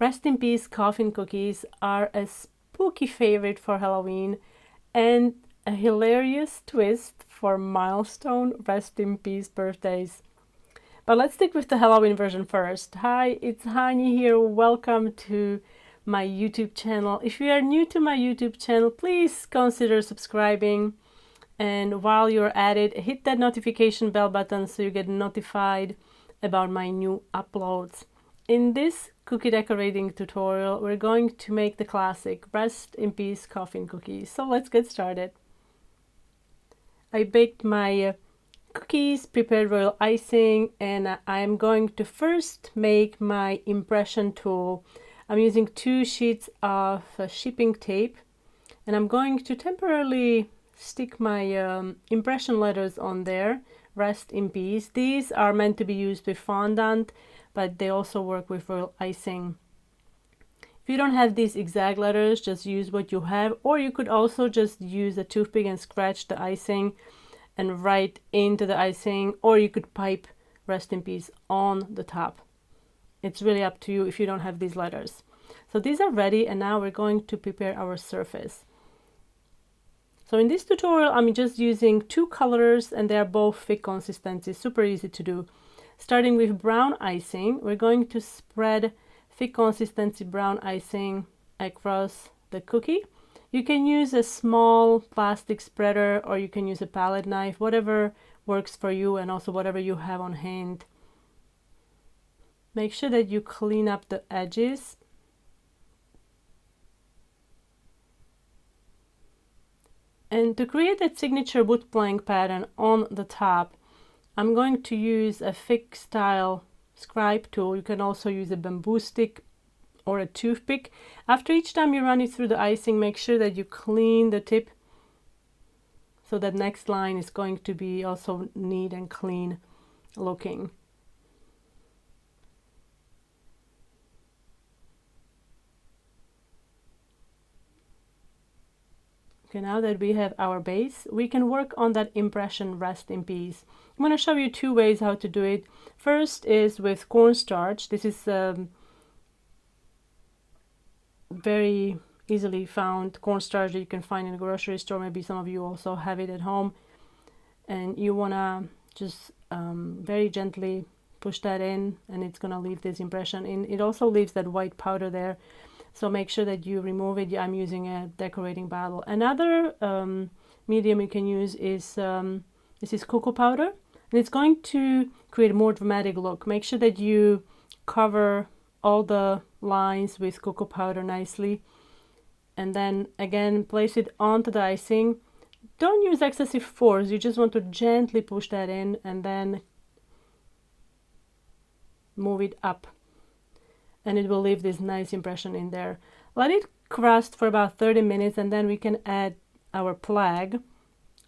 Rest in Peace Coffin Cookies are a spooky favorite for Halloween and a hilarious twist for milestone Rest in Peace birthdays. But let's stick with the Halloween version first. Hi, it's Hani here. Welcome to my YouTube channel. If you are new to my YouTube channel, please consider subscribing. And while you're at it, hit that notification bell button so you get notified about my new uploads. In this cookie decorating tutorial, we're going to make the classic Rest in Peace Coffin Cookies. So let's get started. I baked my cookies, prepared royal icing, and I'm going to first make my impression tool. I'm using 2 sheets of shipping tape, and I'm going to temporarily stick my impression letters on there. Rest in peace. These are meant to be used with fondant, but they also work with royal icing. If you don't have these exact letters, just use what you have, or you could also just use a toothpick and scratch the icing and write into the icing, or you could pipe Rest in Peace on the top. It's really up to you if you don't have these letters. So these are ready, and now we're going to prepare our surface. So in this tutorial, I'm just using 2 colors, and they are both thick consistency, super easy to do. Starting with brown icing, we're going to spread thick consistency brown icing across the cookie. You can use a small plastic spreader, or you can use a palette knife, whatever works for you, and also whatever you have on hand. Make sure that you clean up the edges. And to create that signature wood plank pattern on the top, I'm going to use a thick style scribe tool. You can also use a bamboo stick or a toothpick. After each time you run it through the icing, make sure that you clean the tip so that next line is going to be also neat and clean looking. Okay, now that we have our base, we can work on that impression Rest in Peace. I'm going to show you 2 ways how to do it. First is with cornstarch. This is very easily found cornstarch that you can find in a grocery store. Maybe some of you also have it at home. And you want to just very gently push that in, and it's going to leave this impression in. It also leaves that white powder there. So make sure that you remove it. I'm using a decorating bottle. Another medium you can use is this is cocoa powder, and it's going to create a more dramatic look. Make sure that you cover all the lines with cocoa powder nicely, and then again place it onto the icing. Don't use excessive force. You just want to gently push that in and then move it up, and it will leave this nice impression in there. Let it crust for about 30 minutes, and then we can add our plaque.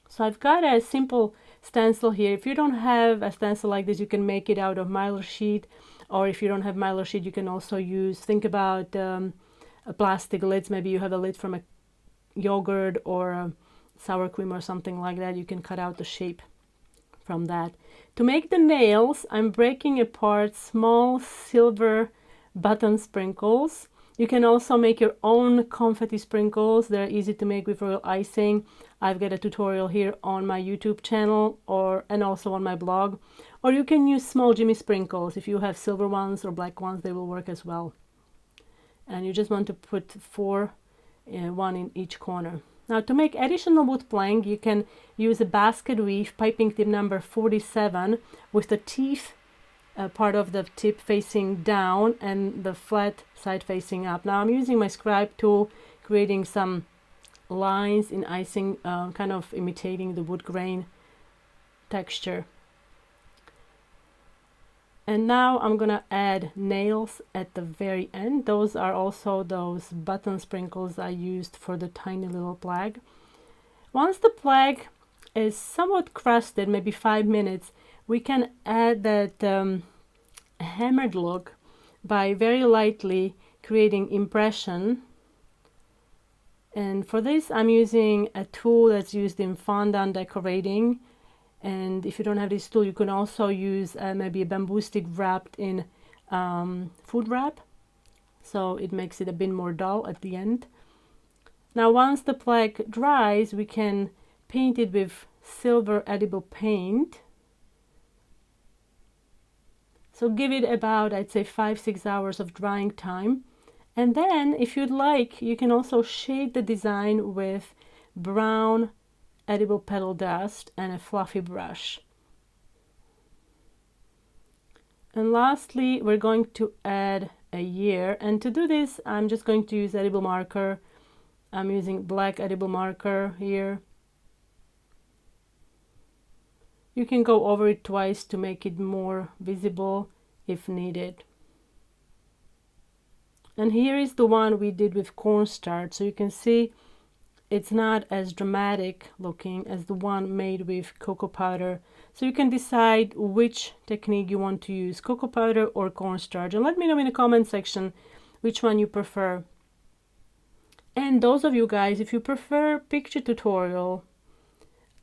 So I've got a simple stencil here. If you don't have a stencil like this, you can make it out of mylar sheet, or if you don't have mylar sheet, you can also use, think about a plastic lids. Maybe you have a lid from a yogurt or a sour cream or something like that. You can cut out the shape from that. To make the nails, I'm breaking apart small silver button sprinkles. You can also make your own confetti sprinkles. They're easy to make with royal icing. I've got a tutorial here on my YouTube channel and also on my blog. Or you can use small Jimmy sprinkles. If you have silver ones or black ones, they will work as well. And you just want to put 4, 1 in each corner. Now to make additional wood plank, you can use a Basketweave piping tip number 47 with the teeth part of the tip facing down and the flat side facing up. Now I'm using my scribe tool, creating some lines in icing, kind of imitating the wood grain texture. And now I'm gonna add nails at the very end. Those are also those button sprinkles I used for the tiny little plaque. Once the plaque is somewhat crusted, maybe 5 minutes, we can add that hammered look by very lightly creating impression. And for this, I'm using a tool that's used in fondant decorating. And if you don't have this tool, you can also use maybe a bamboo stick wrapped in food wrap. so it makes it a bit more dull at the end. Now once the plaque dries, we can paint it with silver edible paint. So give it about, I'd say, 5-6 hours of drying time. And then if you'd like, you can also shade the design with brown edible petal dust and a fluffy brush. And lastly, we're going to add a year. And to do this, I'm just going to use edible marker. I'm using black edible marker here. You can go over it twice to make it more visible if needed. And here is the one we did with cornstarch. So you can see it's not as dramatic looking as the one made with cocoa powder. So you can decide which technique you want to use, cocoa powder or cornstarch. And let me know in the comment section which one you prefer. And those of you guys, if you prefer picture tutorial,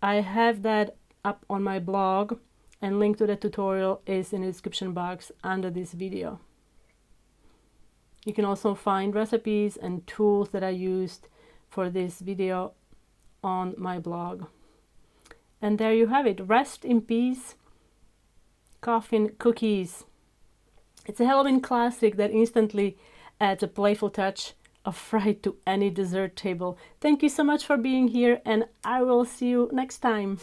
I have that up on my blog, and link to the tutorial is in the description box under this video. You can also find recipes and tools that I used for this video on my blog. And there you have it. Rest in peace, coffin cookies. It's a Halloween classic that instantly adds a playful touch of fright to any dessert table. Thank you so much for being here, and I will see you next time.